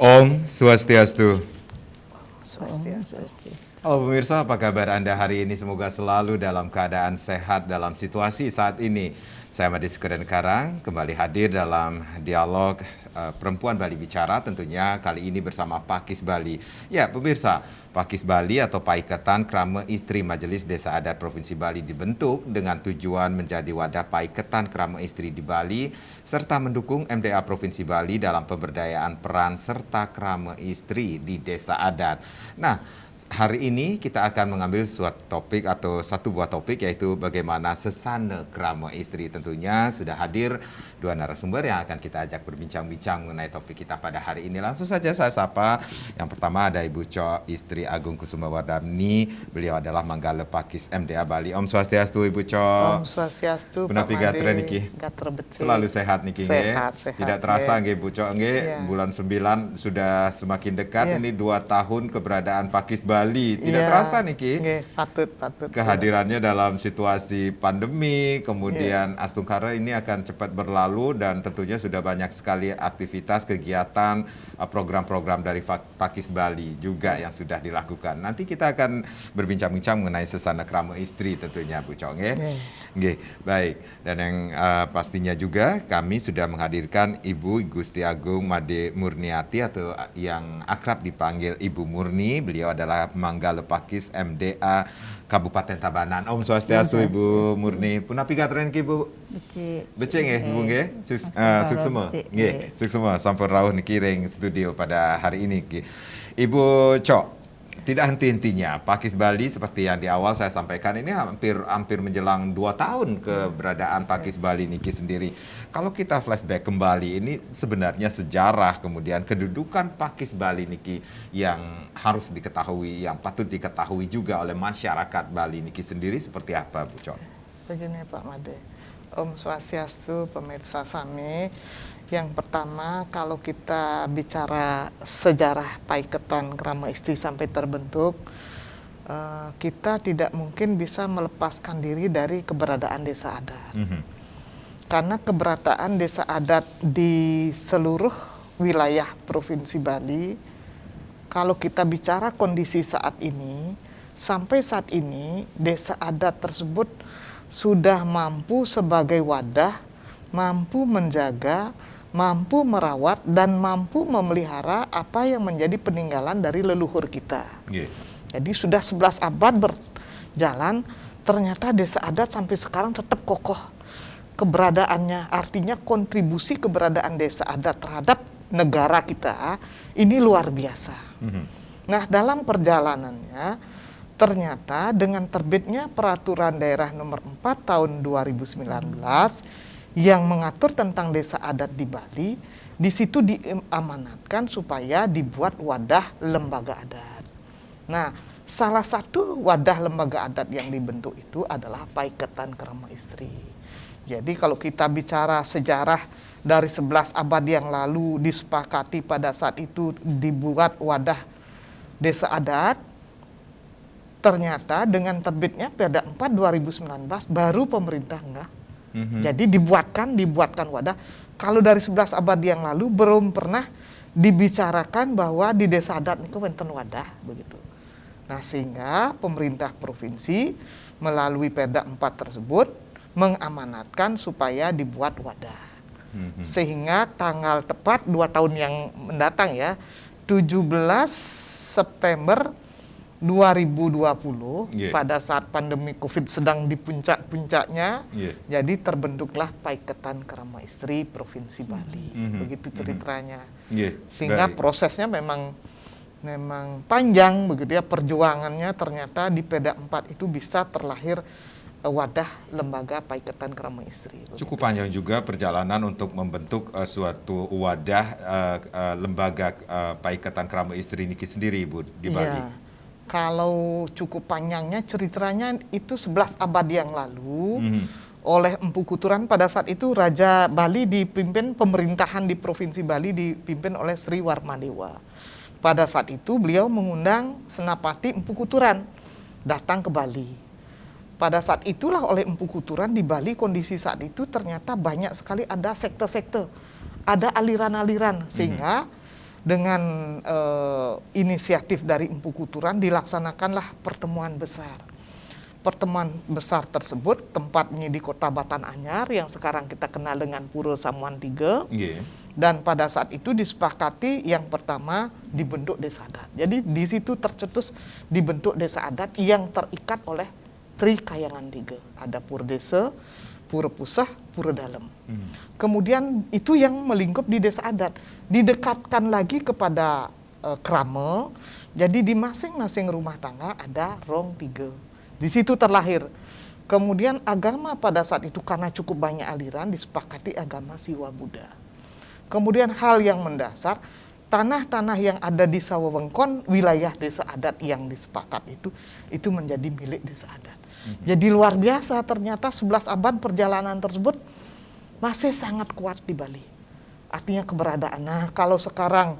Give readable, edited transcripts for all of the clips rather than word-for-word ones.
Om Swastiastu. Swastiastu. Halo pemirsa, apa kabar Anda hari ini? Semoga selalu dalam keadaan sehat dalam situasi saat ini. Saya Madis Keren Karang kembali hadir dalam dialog Perempuan Bali Bicara, tentunya kali ini bersama Pakis Bali. Ya pemirsa, Pakis Bali atau Paikatan Krama Istri Majelis Desa Adat Provinsi Bali dibentuk dengan tujuan menjadi wadah Paikatan Krama Istri di Bali serta mendukung MDA Provinsi Bali dalam pemberdayaan peran serta krama istri di desa adat. Nah, hari ini kita akan mengambil suatu topik atau satu buah topik, yaitu bagaimana sesana krama istri. Tentunya sudah hadir dua narasumber yang akan kita ajak berbincang-bincang mengenai topik kita pada hari ini. Langsung saja saya sapa. Yang pertama ada Ibu Cok Istri Agung Kusuma Wardani. Beliau adalah Manggala Pakis MDA Bali. Om Swastiastu Ibu Cok. Om Swastiastu. Punapi gatra niki. Selalu sehat niki. Sehat. Tidak terasa nggih Bu Cok nggih, bulan 9 sudah semakin dekat. Ini 2 tahun keberadaan Pakis Bali. Tidak terasa niki. Patut. Kehadirannya dalam situasi pandemi, kemudian Astungkara ini akan cepat berlalu dan tentunya sudah banyak sekali aktivitas, kegiatan, program-program dari Pakis Bali juga yang sudah dilakukan. Nanti kita akan berbincang-bincang mengenai sesana krama istri tentunya Bu Cok nggih. Nggih, baik. Dan yang pastinya juga kami sudah menghadirkan Ibu Gusti Agung Made Murniati atau yang akrab dipanggil Ibu Murni. Beliau adalah Manggala Pakis MDA Kabupaten Tabanan. Om Swastiastu Ibu Murni. Punapi gatren ki Bu? Becik nggih Bu nggih. Suksema. Nggih, suksema sampun rawuh niki ring studio pada hari ini ki. Ibu Cok, tidak henti-hentinya Pakis Bali seperti yang di awal saya sampaikan, ini hampir menjelang 2 tahun keberadaan Pakis Bali niki sendiri. Kalau kita flashback kembali, ini sebenarnya sejarah kemudian kedudukan Pakis Bali niki yang harus diketahui, yang patut diketahui juga oleh masyarakat Bali niki sendiri seperti apa Bu Cok? Begini Pak Made. Om Swastiastu pemirsa sami. Yang pertama, kalau kita bicara sejarah Paikatan Krama Istri sampai terbentuk, kita tidak mungkin bisa melepaskan diri dari keberadaan desa adat. Karena keberadaan desa adat di seluruh wilayah Provinsi Bali, kalau kita bicara kondisi saat ini, sampai saat ini desa adat tersebut sudah mampu sebagai wadah, mampu menjaga, mampu merawat, dan mampu memelihara apa yang menjadi peninggalan dari leluhur kita. Jadi sudah 11 abad berjalan, ternyata desa adat sampai sekarang tetap kokoh keberadaannya. Artinya kontribusi keberadaan desa adat terhadap negara kita ini luar biasa. Nah, dalam perjalanannya ternyata dengan terbitnya Peraturan Daerah Nomor 4 Tahun 2019 yang mengatur tentang desa adat di Bali, di situ diamanatkan supaya dibuat wadah lembaga adat. Nah, salah satu wadah lembaga adat yang dibentuk itu adalah Paikatan Krama Istri. Jadi kalau kita bicara sejarah dari 11 abad yang lalu disepakati pada saat itu dibuat wadah desa adat, ternyata dengan terbitnya Perda 4 2019 baru pemerintah enggak. Jadi dibuatkan wadah. Kalau dari 11 abad yang lalu belum pernah dibicarakan bahwa di desa adat itu wonten wadah begitu. Nah, sehingga pemerintah provinsi melalui Perda 4 tersebut mengamanatkan supaya dibuat wadah. Sehingga tanggal tepat 2 tahun yang mendatang ya, 17 September 2020 pada saat pandemi Covid sedang di puncak-puncaknya, jadi terbentuklah Paikatan Krama Istri Provinsi Bali. Begitu ceritanya. Sehingga prosesnya memang panjang begitu ya, perjuangannya ternyata di Perda 4 itu bisa terlahir wadah lembaga Paikatan Krama Istri. Begitu. Cukup panjang juga perjalanan untuk membentuk suatu wadah lembaga Paikatan Krama Istri niki sendiri Bu di Bali. Kalau cukup panjangnya ceritanya itu 11 abad yang lalu oleh Empu Kuturan. Pada saat itu Raja Bali dipimpin, pemerintahan di Provinsi Bali dipimpin oleh Sri Warmadewa. Pada saat itu beliau mengundang Senapati Empu Kuturan datang ke Bali. Pada saat itulah oleh Empu Kuturan di Bali, kondisi saat itu ternyata banyak sekali ada sekte-sekte, ada aliran-aliran, sehingga dengan inisiatif dari Empu Kuturan dilaksanakanlah pertemuan besar. Pertemuan besar tersebut tempatnya di Kota Batan Anyar yang sekarang kita kenal dengan Pura Samuan III. Yeah. Dan pada saat itu disepakati yang pertama dibentuk desa adat. Jadi di situ tercetus dibentuk desa adat yang terikat oleh Tri Kayangan Tiga. Ada Pura Desa, Pura Pusah, Pura Dalem. Kemudian itu yang melingkup di desa adat. Didekatkan lagi kepada krama. Jadi di masing-masing rumah tangga ada rong tiga. Di situ terlahir. Kemudian agama pada saat itu karena cukup banyak aliran disepakati agama Siwa Buddha. Kemudian hal yang mendasar, tanah-tanah yang ada di Sawawengkon, wilayah desa adat yang disepakat itu menjadi milik desa adat. Jadi luar biasa ternyata 11 abad perjalanan tersebut masih sangat kuat di Bali. Artinya keberadaan. Nah kalau sekarang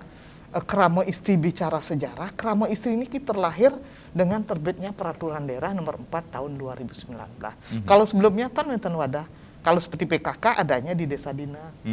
Krama Istri bicara sejarah, Krama Istri ini terlahir dengan terbitnya Peraturan Daerah nomor 4 tahun 2019. Kalau sebelumnya Tan Wadah, kalau seperti PKK adanya di desa dinas.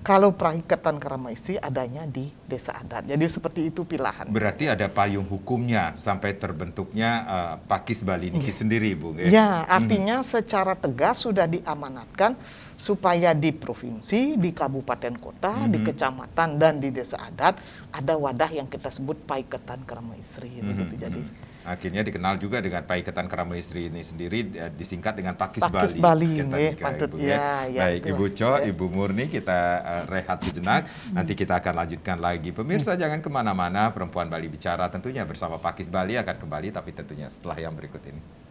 Kalau Praikatan Krama Istri adanya di desa adat. Jadi seperti itu pilihan. Berarti ada payung hukumnya sampai terbentuknya Pakis Bali Niki sendiri, Bu. Ya, artinya secara tegas sudah diamanatkan supaya di provinsi, di kabupaten kota, di kecamatan dan di desa adat ada wadah yang kita sebut Paiketan Krama Istri. Gitu. Jadi akhirnya dikenal juga dengan Paiketan Krama Istri ini sendiri disingkat dengan Pakis Bali. Ibu, ya. Baik, Ibu Co, Ibu Murni, kita rehat sejenak. Nanti kita akan lanjutkan lagi. Pemirsa jangan kemana-mana, Perempuan Bali Bicara tentunya bersama Pakis Bali akan kembali, tapi tentunya setelah yang berikut ini.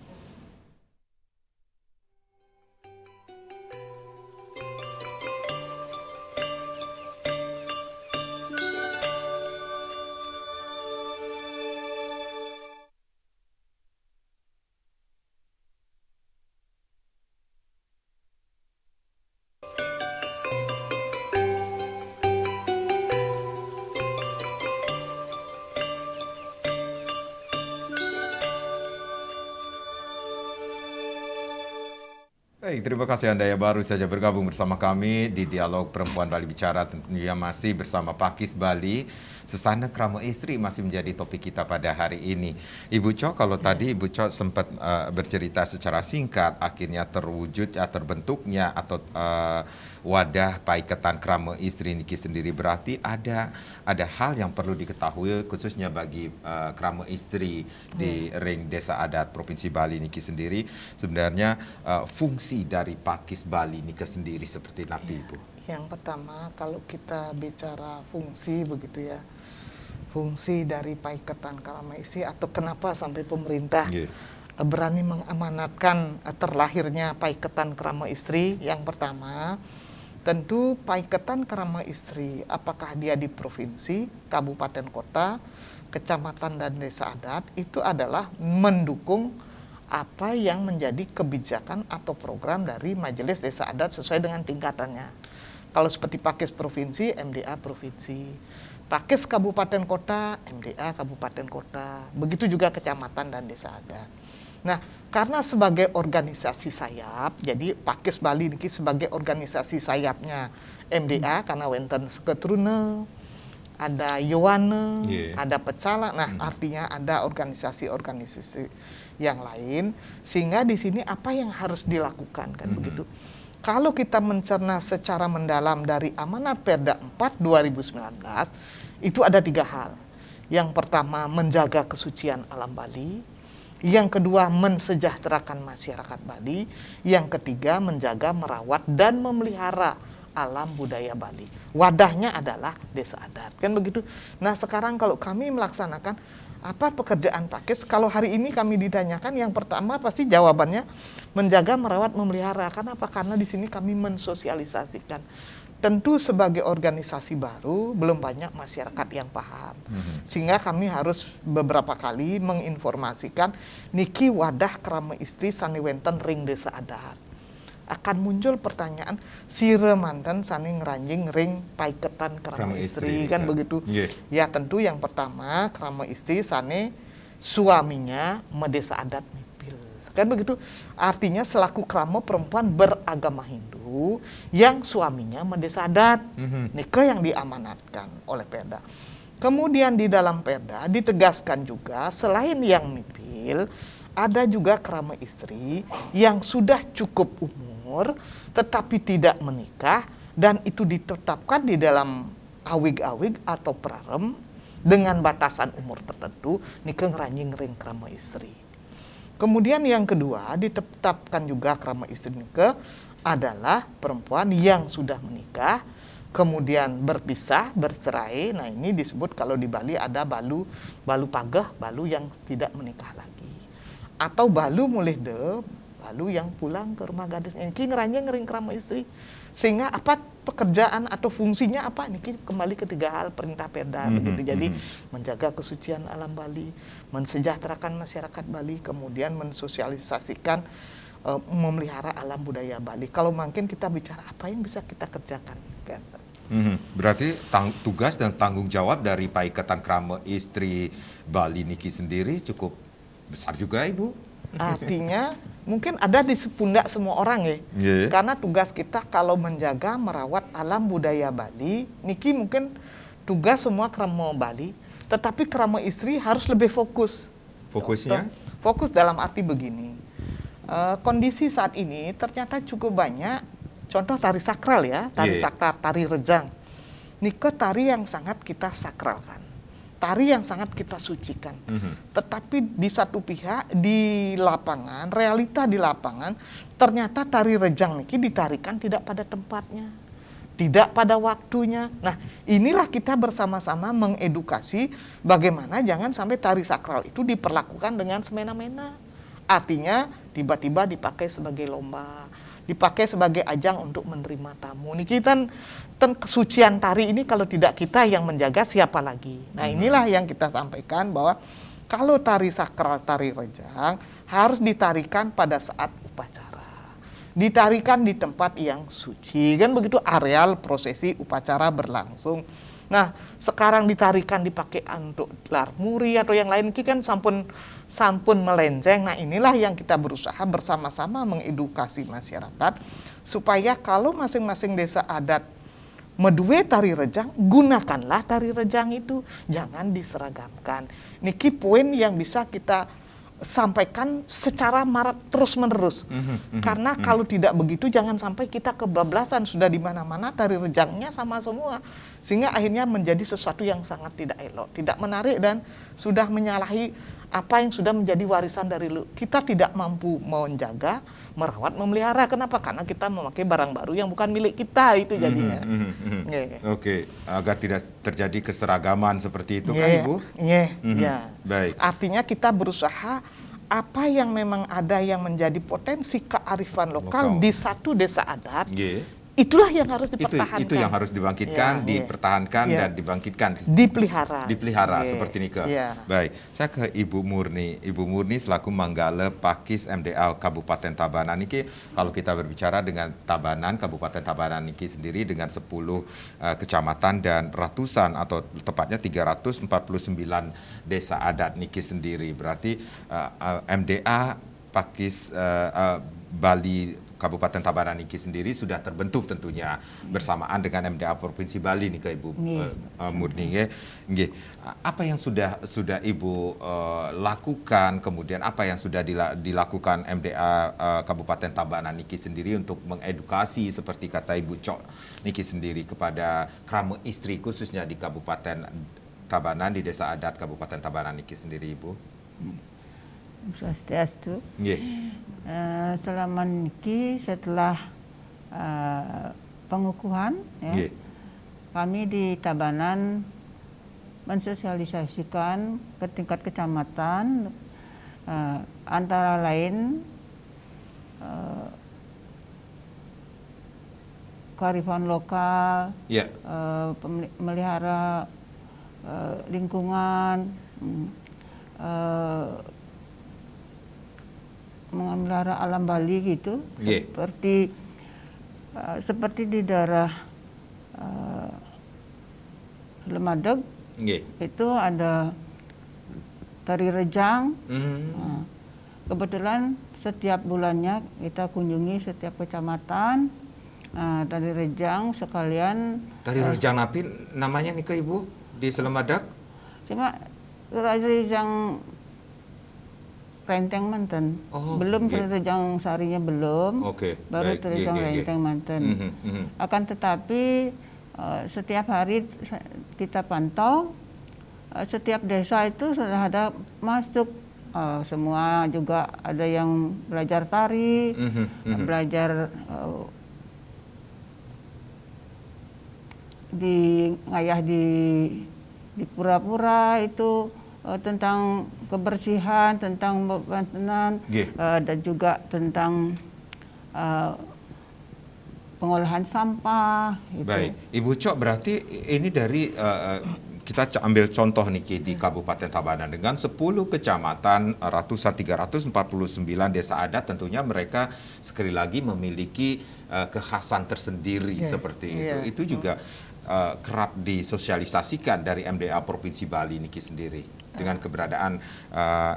Baik, terima kasih Anda yang baru saja bergabung bersama kami di Dialog Perempuan Bali Bicara, tentunya masih bersama Pakis Bali. Sesana Krama Istri masih menjadi topik kita pada hari ini. Ibu Co, kalau tadi Ibu Co sempat bercerita secara singkat, akhirnya terwujud terbentuknya atau wadah Paiketan Krama Istri Niki sendiri, berarti ada hal yang perlu diketahui khususnya bagi Krama Istri di ring desa adat Provinsi Bali Niki sendiri. Sebenarnya fungsi dari Pakis Bali Niki sendiri seperti apa, Ibu? Yang pertama, kalau kita bicara fungsi begitu ya, fungsi dari Paiketan Krama Istri atau kenapa sampai pemerintah berani mengamanatkan terlahirnya Paiketan Krama Istri. Yang pertama, tentu Paiketan Krama Istri, apakah dia di provinsi, kabupaten kota, kecamatan dan desa adat, itu adalah mendukung apa yang menjadi kebijakan atau program dari Majelis Desa Adat sesuai dengan tingkatannya. Kalau seperti Pakis Provinsi, MDA Provinsi. Pakis Kabupaten Kota, MDA Kabupaten Kota. Begitu juga kecamatan dan desa adat. Nah, karena sebagai organisasi sayap, jadi Pakis Bali ini sebagai organisasi sayapnya MDA, karena wenten seketruna, ada Yowane, ada Pecala. Nah, artinya ada organisasi-organisasi yang lain, sehingga di sini apa yang harus dilakukan kan begitu. Kalau kita mencerna secara mendalam dari Amanat Perda 4 2019, itu ada 3 hal. Yang pertama, menjaga kesucian alam Bali. Yang kedua, mensejahterakan masyarakat Bali. Yang ketiga, menjaga, merawat, dan memelihara alam budaya Bali. Wadahnya adalah desa adat, kan begitu. Nah, sekarang kalau kami melaksanakan apa pekerjaan Pakis, kalau hari ini kami ditanyakan, yang pertama pasti jawabannya menjaga, merawat, memelihara. Kenapa? Karena di sini kami mensosialisasikan. Tentu sebagai organisasi baru belum banyak masyarakat yang paham, sehingga kami harus beberapa kali menginformasikan niki wadah Krama Istri saniwenten ring desa adat. Akan muncul pertanyaan, sire manten sani ngeranjing ring Paiketan Krama Istri, kan begitu. Ya tentu yang pertama Krama Istri sani suaminya medesa adat mipil, kan begitu. Artinya selaku krama perempuan beragama Hindu yang suaminya medesa adat, nikah yang diamanatkan oleh Perda. Kemudian di dalam perda ditegaskan juga selain yang MIPIL, ada juga kerama istri yang sudah cukup umur tetapi tidak menikah dan itu ditetapkan di dalam awig-awig atau prarem dengan batasan umur tertentu nikah ngeranjing ring kerama istri. Kemudian yang kedua ditetapkan juga kerama istri nikah adalah perempuan yang sudah menikah kemudian berpisah, bercerai. Nah, ini disebut kalau di Bali ada balu pagah, balu yang tidak menikah lagi. Atau balu mulih de, balu yang pulang ke rumah gadis. Ini ngering kerama istri. Sehingga apa pekerjaan atau fungsinya apa? Ini kembali ke 3 hal perintah perda begitu. Jadi menjaga kesucian alam Bali, mensejahterakan masyarakat Bali, kemudian mensosialisasikan memelihara alam budaya Bali. Kalau makin kita bicara apa yang bisa kita kerjakan. Berarti tugas dan tanggung jawab dari Paikatan Krama Istri Bali niki sendiri cukup besar juga, Ibu. Artinya mungkin ada di pundak semua orang ya. Karena tugas kita kalau menjaga merawat alam budaya Bali, niki mungkin tugas semua krama Bali, tetapi krama istri harus lebih fokus. Fokusnya? Fokus dalam arti begini. Kondisi saat ini ternyata cukup banyak contoh tari sakral ya, tari sakral, tari rejang. Nike tari yang sangat kita sakralkan. Tari yang sangat kita sucikan. Tetapi di satu pihak di lapangan, realita di lapangan, ternyata tari rejang niki ditarikan tidak pada tempatnya. Tidak pada waktunya. Nah, inilah kita bersama-sama mengedukasi bagaimana jangan sampai tari sakral itu diperlakukan dengan semena-mena. Artinya tiba-tiba dipakai sebagai lomba, dipakai sebagai ajang untuk menerima tamu. Ini kita kesucian tari ini kalau tidak kita yang menjaga siapa lagi. Nah, inilah yang kita sampaikan bahwa kalau tari sakral, tari rejang harus ditarikan pada saat upacara. Ditarikan di tempat yang suci, kan begitu areal prosesi upacara berlangsung. Nah, sekarang ditarikan dipakai untuk larmuri atau yang lain ini kan sampun melenceng. Nah, inilah yang kita berusaha bersama-sama mengedukasi masyarakat supaya kalau masing-masing desa adat medue tari rejang, gunakanlah tari rejang itu, jangan diseragamkan. Niki poin yang bisa kita sampaikan secara terus-menerus. Karena kalau tidak begitu jangan sampai kita kebablasan, sudah di mana-mana tari rejangnya sama semua. Sehingga akhirnya menjadi sesuatu yang sangat tidak elok, tidak menarik dan sudah menyalahi apa yang sudah menjadi warisan dari kita tidak mampu menjaga, merawat, memelihara. Kenapa? Karena kita memakai barang baru yang bukan milik kita itu jadinya. Oke, agar tidak terjadi keseragaman seperti itu kan Ibu? Baik. Artinya kita berusaha apa yang memang ada yang menjadi potensi kearifan lokal di satu desa adat. Itulah yang harus dipertahankan. Itu yang harus dibangkitkan, dipertahankan dan dibangkitkan. Dipelihara. Seperti ini ke. Baik, saya ke Ibu Murni. Ibu Murni selaku Manggala Pakis MDA Kabupaten Tabanan niki, kalau kita berbicara dengan Tabanan, Kabupaten Tabanan niki sendiri dengan 10 kecamatan dan ratusan atau tepatnya 349 desa adat niki sendiri. Berarti MDA Pakis Bali Kabupaten Tabanan niki sendiri sudah terbentuk tentunya bersamaan dengan MDA Provinsi Bali nih ke Ibu Murni. Apa yang sudah Ibu lakukan, kemudian apa yang sudah dilakukan MDA Kabupaten Tabanan niki sendiri untuk mengedukasi seperti kata Ibu Cok niki sendiri kepada krama istri khususnya di Kabupaten Tabanan, di Desa Adat Kabupaten Tabanan niki sendiri, Ibu? Swastiastu. Selama niki setelah pengukuhan kami di Tabanan mensosialisasikan ke tingkat kecamatan antara lain kearifan lokal, memelihara lingkungan, memelihara alam Bali gitu, seperti di daerah Lemadeg itu ada tari rejang. Kebetulan setiap bulannya kita kunjungi setiap kecamatan tari rejang sekalian. Tari rejang napi namanya nih ke Ibu? di Selemadak? Cuma Rejang Renteng Manten. Belum Rejang Sarinya belum. Baru Rejang Renteng Manten. Akan tetapi setiap hari kita pantau, setiap desa itu sudah ada masuk. Semua juga ada yang belajar tari, belajar di pura-pura itu tentang kebersihan, tentang maintenance, dan juga tentang pengolahan sampah. Gitu. Baik, Ibu Cok, berarti ini dari kita ambil contoh nih di Kabupaten Tabanan dengan 10 kecamatan, ratusan 349 desa adat, tentunya mereka sekali lagi memiliki kekhasan tersendiri seperti itu. Itu juga kerap disosialisasikan dari MDA Provinsi Bali niki sendiri dengan keberadaan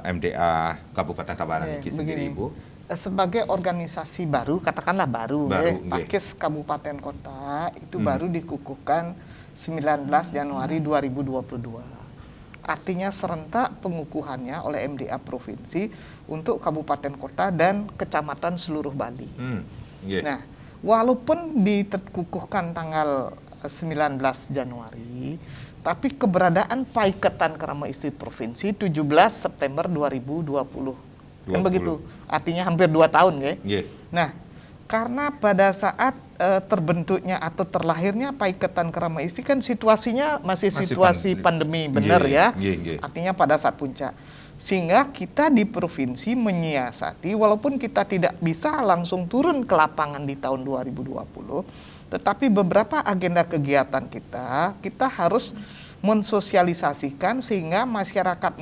MDA Kabupaten Tabanan niki sendiri, Ibu. Sebagai organisasi baru, katakanlah baru Pakis Kabupaten Kota itu baru dikukuhkan 19 Januari 2022. Artinya serentak pengukuhannya oleh MDA Provinsi untuk Kabupaten Kota dan Kecamatan seluruh Bali. Nah, walaupun dikukuhkan tanggal 19 Januari, tapi keberadaan Paiketan Krama Istri Provinsi 17 September 2020. Kan begitu, artinya hampir 2 tahun ya. Nah, karena pada saat terbentuknya atau terlahirnya Paiketan Krama Istri kan situasinya masih situasi pandemi, benar ya. Artinya pada saat puncak. Sehingga kita di provinsi menyiasati, walaupun kita tidak bisa langsung turun ke lapangan di tahun 2020, tetapi beberapa agenda kegiatan kita harus mensosialisasikan sehingga masyarakat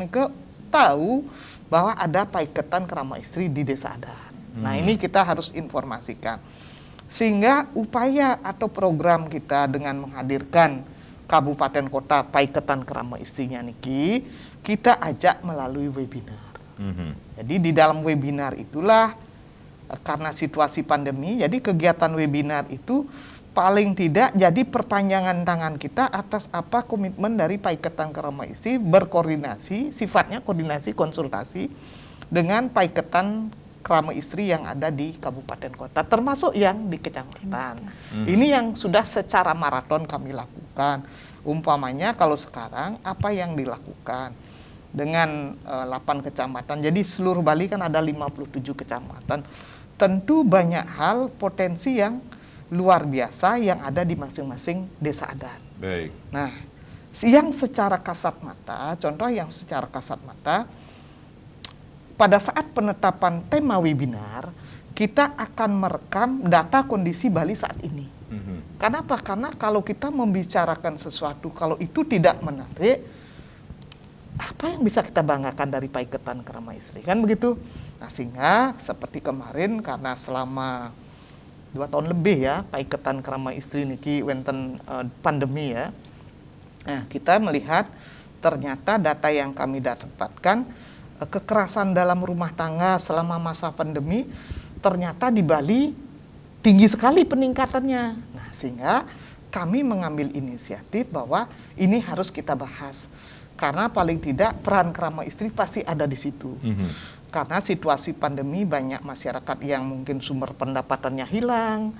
tahu bahwa ada Paiketan Krama Istri di desa adat. Nah, ini kita harus informasikan. Sehingga upaya atau program kita dengan menghadirkan kabupaten kota Paiketan Krama Istrinya niki, kita ajak melalui webinar. Jadi di dalam webinar itulah, karena situasi pandemi, jadi kegiatan webinar itu paling tidak jadi perpanjangan tangan kita atas apa komitmen dari Paiketan Krama Istri berkoordinasi, sifatnya koordinasi konsultasi dengan Paiketan Krama Istri yang ada di kabupaten kota, termasuk yang di kecamatan. Ini yang sudah secara maraton kami lakukan. Umpamanya kalau sekarang apa yang dilakukan dengan 8 kecamatan, jadi seluruh Bali kan ada 57 kecamatan. Tentu banyak hal potensi yang luar biasa yang ada di masing-masing desa adat. Nah, yang secara kasat mata, contoh yang secara kasat mata, pada saat penetapan tema webinar, kita akan merekam data kondisi Bali saat ini. Kenapa? Karena kalau kita membicarakan sesuatu, kalau itu tidak menarik, apa yang bisa kita banggakan dari Paiketan Krama Istri? Kan begitu? Nah, sehingga seperti kemarin, karena selama 2 tahun lebih ya, Paiketan Krama Istri niki wenten pandemi ya. Nah, kita melihat ternyata data yang kami dapatkan, kekerasan dalam rumah tangga selama masa pandemi ternyata di Bali tinggi sekali peningkatannya. Nah, sehingga kami mengambil inisiatif bahwa ini harus kita bahas. Karena paling tidak peran Krama Istri pasti ada di situ. Karena situasi pandemi banyak masyarakat yang mungkin sumber pendapatannya hilang,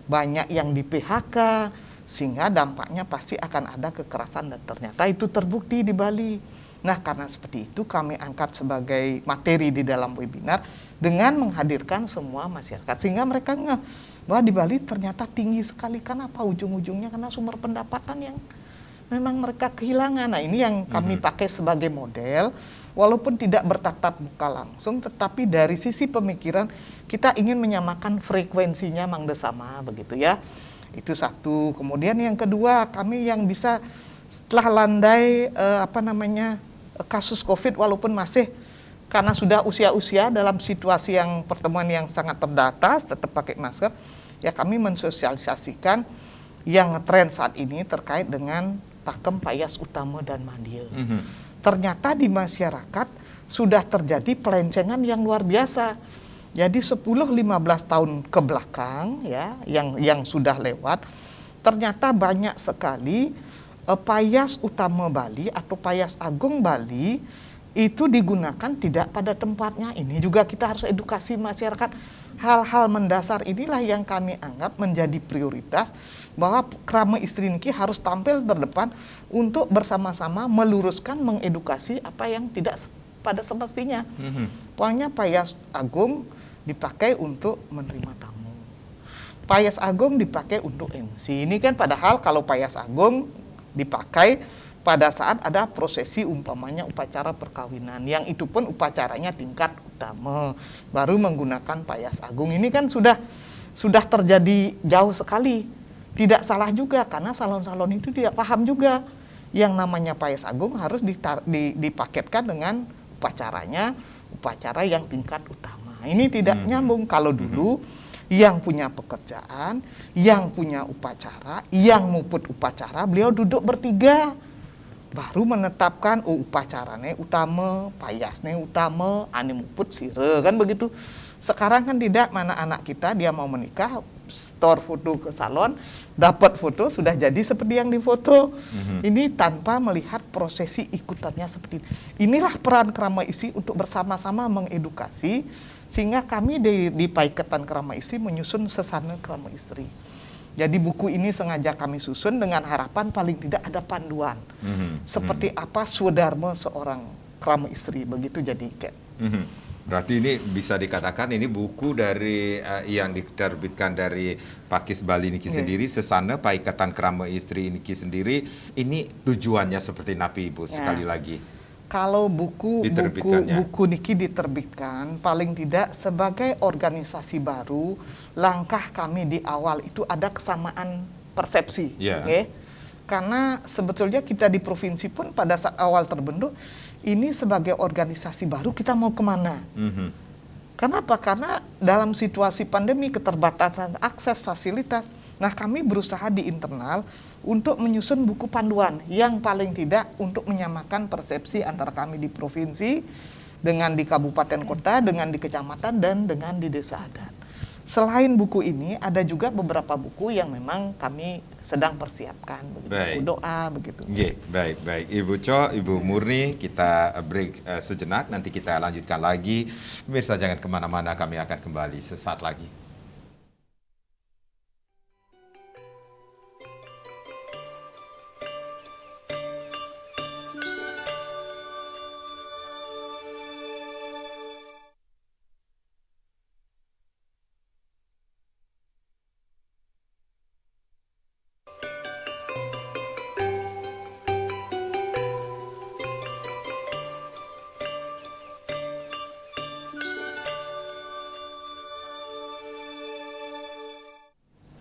banyak yang di PHK, sehingga dampaknya pasti akan ada kekerasan dan ternyata itu terbukti di Bali. Nah, karena seperti itu kami angkat sebagai materi di dalam webinar dengan menghadirkan semua masyarakat. Sehingga mereka ngeh bahwa di Bali ternyata tinggi sekali. Kenapa? Ujung-ujungnya karena sumber pendapatan yang memang mereka kehilangan. Nah, ini yang kami pakai sebagai model. Walaupun tidak bertatap muka langsung, tetapi dari sisi pemikiran kita ingin menyamakan frekuensinya mangde sama, begitu ya. Itu satu. Kemudian yang kedua, kami yang bisa setelah landai kasus COVID, walaupun masih karena sudah usia-usia dalam situasi yang pertemuan yang sangat terbatas, tetap pakai masker, ya kami mensosialisasikan yang tren saat ini terkait dengan pakem payas utama dan mandia. Ternyata di masyarakat sudah terjadi pelencengan yang luar biasa. Jadi 10-15 tahun ke belakang ya, yang sudah lewat, ternyata banyak sekali Payas utama Bali atau Payas Agung Bali itu digunakan tidak pada tempatnya. Ini juga kita harus edukasi masyarakat. Hal-hal mendasar inilah yang kami anggap menjadi prioritas, bahwa Krama Istri Niki harus tampil terdepan untuk bersama-sama meluruskan, mengedukasi apa yang tidak pada semestinya. Pokoknya Payas Agung dipakai untuk menerima tamu. Payas Agung dipakai untuk MC. Ini kan padahal kalau Payas Agung dipakai pada saat ada prosesi umpamanya upacara perkawinan, yang itu pun upacaranya tingkat utama, baru menggunakan Payas Agung. Ini kan sudah terjadi jauh sekali. Tidak salah juga, karena salon-salon itu tidak paham juga. Yang namanya Payas Agung harus dipaketkan dengan upacaranya, upacara yang tingkat utama. Ini tidak nyambung. Kalau dulu yang punya pekerjaan, yang punya upacara, yang muput upacara, beliau duduk bertiga, baru menetapkan upacaranya utama, payasnya utama, ane muput sire, kan begitu. Sekarang kan tidak, mana anak kita dia mau menikah, store foto ke salon, dapat foto sudah jadi seperti yang difoto. Ini tanpa melihat prosesi ikutannya seperti ini. Inilah peran Krama Istri untuk bersama-sama mengedukasi, sehingga kami di Paiketan Krama Istri menyusun Sesana Krama Istri. Jadi buku ini sengaja kami susun dengan harapan paling tidak ada panduan seperti apa swadharma seorang krama istri, begitu jadi Ken. Berarti ini bisa dikatakan ini buku dari yang diterbitkan dari Pakis Bali niki sendiri, Sesana Paiketan Krama Istri niki sendiri. Ini tujuannya seperti napi Ibu sekali lagi. Kalau buku niki diterbitkan paling tidak sebagai organisasi baru, langkah kami di awal itu ada kesamaan persepsi, karena sebetulnya kita di provinsi pun pada saat awal terbentuk ini sebagai organisasi baru, kita mau kemana? Kenapa? Karena dalam situasi pandemi, keterbatasan akses fasilitas. Nah, kami berusaha di internal untuk menyusun buku panduan yang paling tidak untuk menyamakan persepsi antara kami di provinsi dengan di kabupaten kota, dengan di kecamatan, dan dengan di desa adat. Selain buku ini, ada juga beberapa buku yang memang kami sedang persiapkan, begitu, doa, begitu. Baik. Ibu Co, Ibu Murni, kita break sejenak, nanti kita lanjutkan lagi. Pemirsa jangan kemana-mana, kami akan kembali sesaat lagi.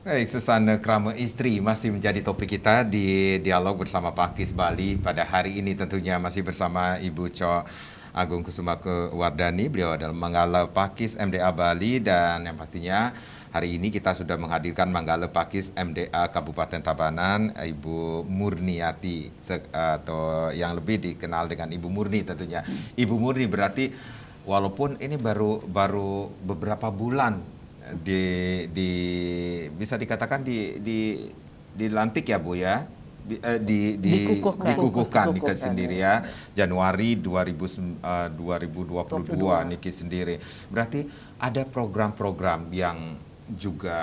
Baik, Sesana Krama Istri masih menjadi topik kita di dialog bersama Pakis Bali. Pada hari ini tentunya masih bersama Ibu Co Agung Kusuma Wardani. Beliau adalah Manggala Pakis MDA Bali, dan yang pastinya hari ini kita sudah menghadirkan Manggala Pakis MDA Kabupaten Tabanan, Ibu Murniati, atau yang lebih dikenal dengan Ibu Murni tentunya. Ibu Murni berarti walaupun ini baru beberapa bulan bisa dikatakan dilantik ya Bu ya, dikukuhkan niki sendiri ya, Januari 2022 niki sendiri. Berarti ada program-program yang juga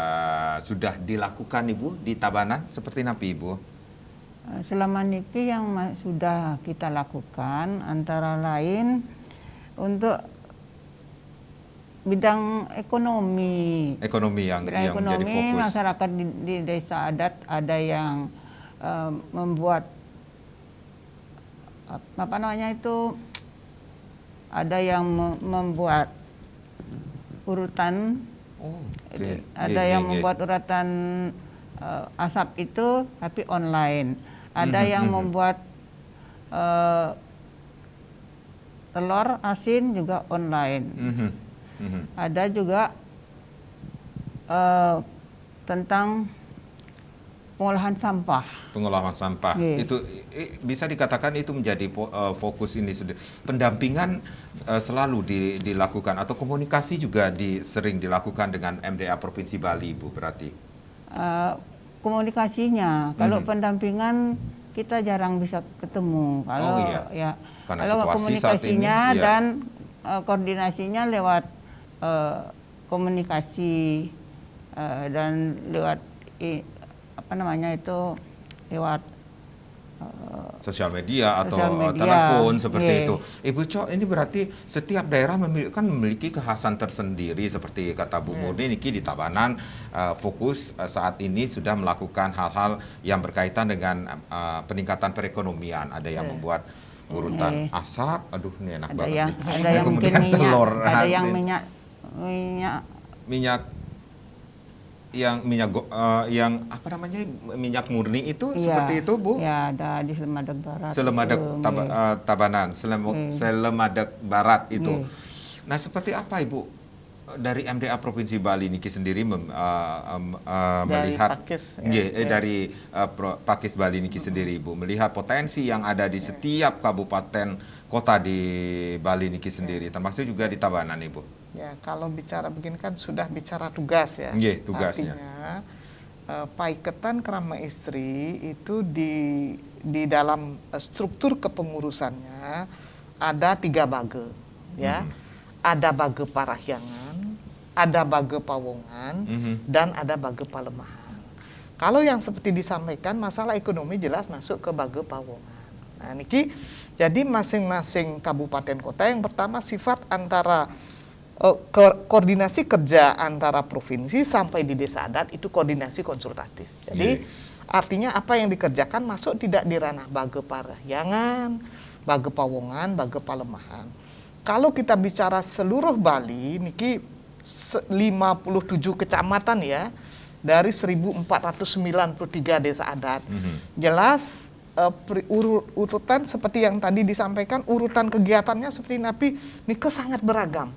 sudah dilakukan Ibu di Tabanan seperti napi Ibu? Selama niki yang sudah kita lakukan antara lain untuk bidang ekonomi yang menjadi fokus. Masyarakat di desa adat ada yang membuat membuat urutan, ada yang membuat urutan asap itu tapi online, ada yang membuat telur asin juga online. Ada juga tentang pengolahan sampah. Itu bisa dikatakan itu menjadi fokus ini sudah. Pendampingan selalu dilakukan atau komunikasi juga sering dilakukan dengan MDA Provinsi Bali, Bu, berarti? Komunikasinya, kalau pendampingan kita jarang bisa ketemu. Kalau ya karena kalau komunikasinya saat ini, dan koordinasinya lewat komunikasi dan lewat lewat sosial media atau telepon seperti itu. Ibu Cok, ini berarti setiap daerah memiliki kekhasan tersendiri seperti kata Bu Murni niki di Tabanan fokus saat ini sudah melakukan hal-hal yang berkaitan dengan peningkatan perekonomian. Ada yang membuat urutan asap, aduh ini enak banget. Ada yang mungkin minyak, telur ada asin. yang yang apa namanya minyak murni itu seperti itu Bu? Ya, ada di Selemadeg Barat. Selemadeg Tabanan, Selemadeg Barat itu. Nah, seperti apa Ibu dari MDA Provinsi Bali niki sendiri melihat dari Pakis Bali niki sendiri Ibu melihat potensi yang ada di setiap kabupaten kota di Bali niki sendiri, termasuk juga di Tabanan Ibu. Ya, kalau bicara begini kan sudah bicara tugas ya. Tugasnya. Artinya paiketan krama istri itu di dalam struktur kepengurusannya ada 3 bage, ya. Ada bage parahyangan, ada bage pawongan, dan ada bage palemahan. Kalau yang seperti disampaikan masalah ekonomi jelas masuk ke bage pawongan. Nah, niki jadi masing-masing kabupaten kota yang pertama sifat antara koordinasi kerja antara provinsi sampai di desa adat itu koordinasi konsultatif. Jadi artinya apa yang dikerjakan masuk tidak di ranah bage parahyangan, bage pawongan, bage palemahan. Kalau kita bicara seluruh Bali niki 57 kecamatan ya dari 1493 desa adat. Jelas urutan seperti yang tadi disampaikan, urutan kegiatannya seperti napi nike sangat beragam.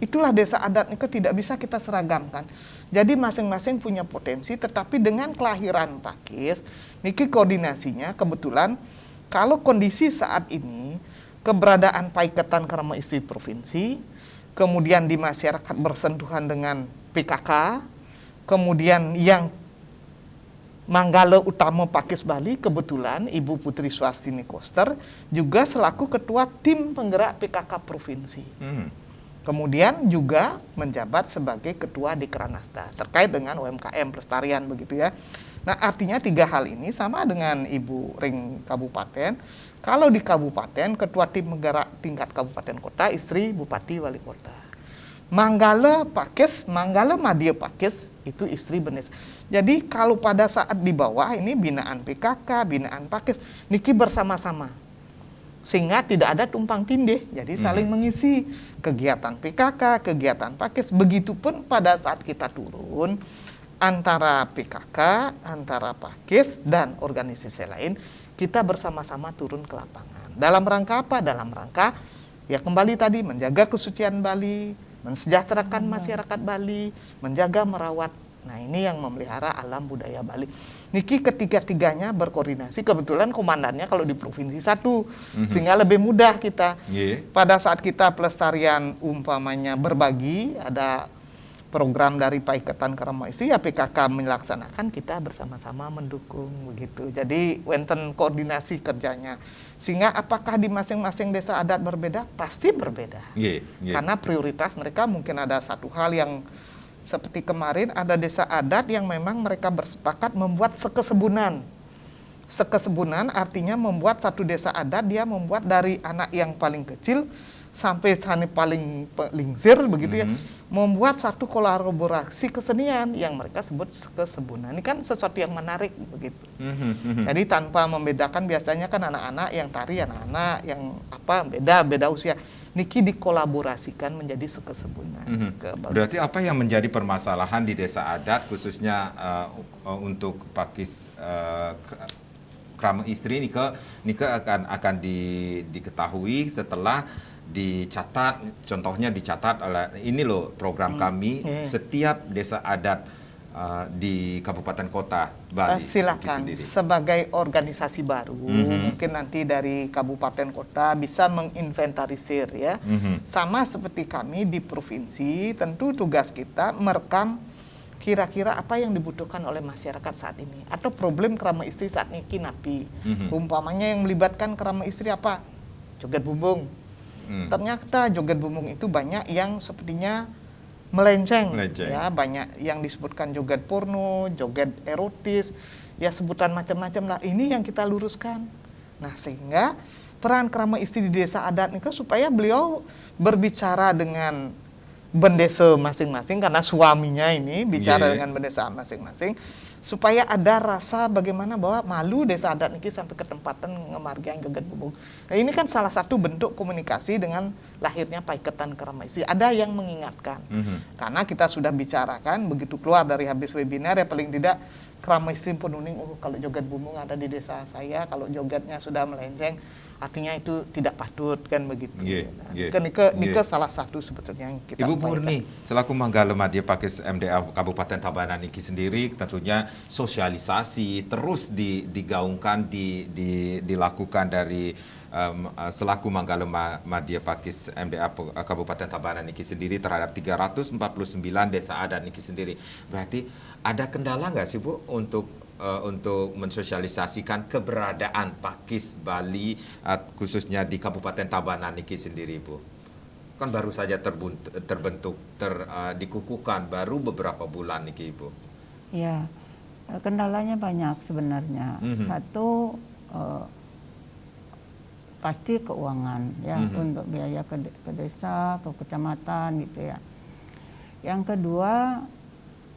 Itulah desa adat nike tidak bisa kita seragamkan. Jadi masing-masing punya potensi, tetapi dengan kelahiran Pakis niki koordinasinya kebetulan kalau kondisi saat ini keberadaan paiketan krama istri provinsi, kemudian di masyarakat bersentuhan dengan PKK, kemudian yang Manggala Utama Pakis Bali kebetulan Ibu Putri Swastini Koster juga selaku ketua tim penggerak PKK provinsi. Kemudian juga menjabat sebagai ketua Dikranasda terkait dengan UMKM pelestarian begitu ya. Nah, artinya 3 hal ini sama dengan Ibu Ring Kabupaten. Kalau di kabupaten ketua tim penggerak tingkat kabupaten kota istri Bupati Wali Kota. Manggala Pakis, Manggala Madya Pakis itu istri Benes. Jadi kalau pada saat di bawah ini binaan PKK, binaan Pakis, niki bersama-sama. Sehingga tidak ada tumpang tindih. Jadi saling mengisi kegiatan PKK, kegiatan Pakis. Begitupun pada saat kita turun antara PKK, antara Pakis dan organisasi lain, kita bersama-sama turun ke lapangan. Dalam rangka apa? Dalam rangka ya kembali tadi menjaga kesucian Bali, mensejahterakan masyarakat Bali, menjaga merawat. Nah, ini yang memelihara alam budaya Bali. Niki ketiga-tiganya berkoordinasi. Kebetulan komandannya kalau di provinsi 1, sehingga lebih mudah kita. Pada saat kita pelestarian umpamanya berbagi, ada program dari Paiketan Krama Istri, ya PKK melaksanakan, kita bersama-sama mendukung begitu. Jadi wenten koordinasi kerjanya. Sehingga apakah di masing-masing desa adat berbeda? Pasti berbeda. Karena prioritas mereka mungkin ada satu hal yang seperti kemarin ada desa adat yang memang mereka bersepakat membuat sekesebunan. Sekesebunan artinya membuat satu desa adat, dia membuat dari anak yang paling kecil sampai sana paling lingsir begitu ya, membuat satu kolaborasi kesenian yang mereka sebut kesebunan. Ini kan sesuatu yang menarik begitu. Jadi tanpa membedakan, biasanya kan anak-anak yang tari, anak-anak yang apa beda usia. Niki dikolaborasikan menjadi sekesebunan. Berarti apa yang menjadi permasalahan di desa adat khususnya untuk Pakis Krama Istri Nika akan diketahui setelah dicatat, contohnya dicatat oleh ini loh program kami setiap desa adat di kabupaten kota Bali. Silakan sebagai organisasi baru mungkin nanti dari kabupaten kota bisa menginventarisir ya. Sama seperti kami di provinsi, tentu tugas kita merekam kira-kira apa yang dibutuhkan oleh masyarakat saat ini atau problem kerama istri saat ini napi. Umpamanya yang melibatkan kerama istri apa? Joget bumbung. Ternyata joget bumbung itu banyak yang sepertinya melenceng. Ya, banyak yang disebutkan joget porno, joget erotis, ya sebutan macam-macam lah. Ini yang kita luruskan. Nah, sehingga peran kerama istri di desa adat itu supaya beliau berbicara dengan bendesa masing-masing, karena suaminya ini bicara dengan bendesa masing-masing, supaya ada rasa bagaimana bahwa malu desa adat ini sampai ke tempatan ngemargian joget bumbung. Nah, ini kan salah satu bentuk komunikasi dengan lahirnya Paiketan Kerama Istri. Ada yang mengingatkan, karena kita sudah bicarakan begitu keluar dari habis webinar ya paling tidak kerama istri penuning, kalau joget bumbung ada di desa saya, kalau jogetnya sudah melenceng, artinya itu tidak patut, kan begitu. Nika salah satu sebetulnya yang kita Ibu Purni, selaku Manggala Madya Pakis MDA Kabupaten Tabanan Niki sendiri, tentunya sosialisasi terus digaungkan, dilakukan dari selaku Manggala Madya Pakis MDA Kabupaten Tabanan Niki sendiri terhadap 349 desa adat Niki sendiri. Berarti ada kendala nggak sih Bu untuk mensosialisasikan keberadaan Pakis Bali khususnya di Kabupaten Tabanan Niki sendiri, Bu? Kan baru saja terbentuk, dikukuhkan baru beberapa bulan Niki, Bu. Ya, kendalanya banyak sebenarnya. Satu, pasti keuangan ya, untuk biaya ke desa, ke kecamatan gitu ya. Yang kedua,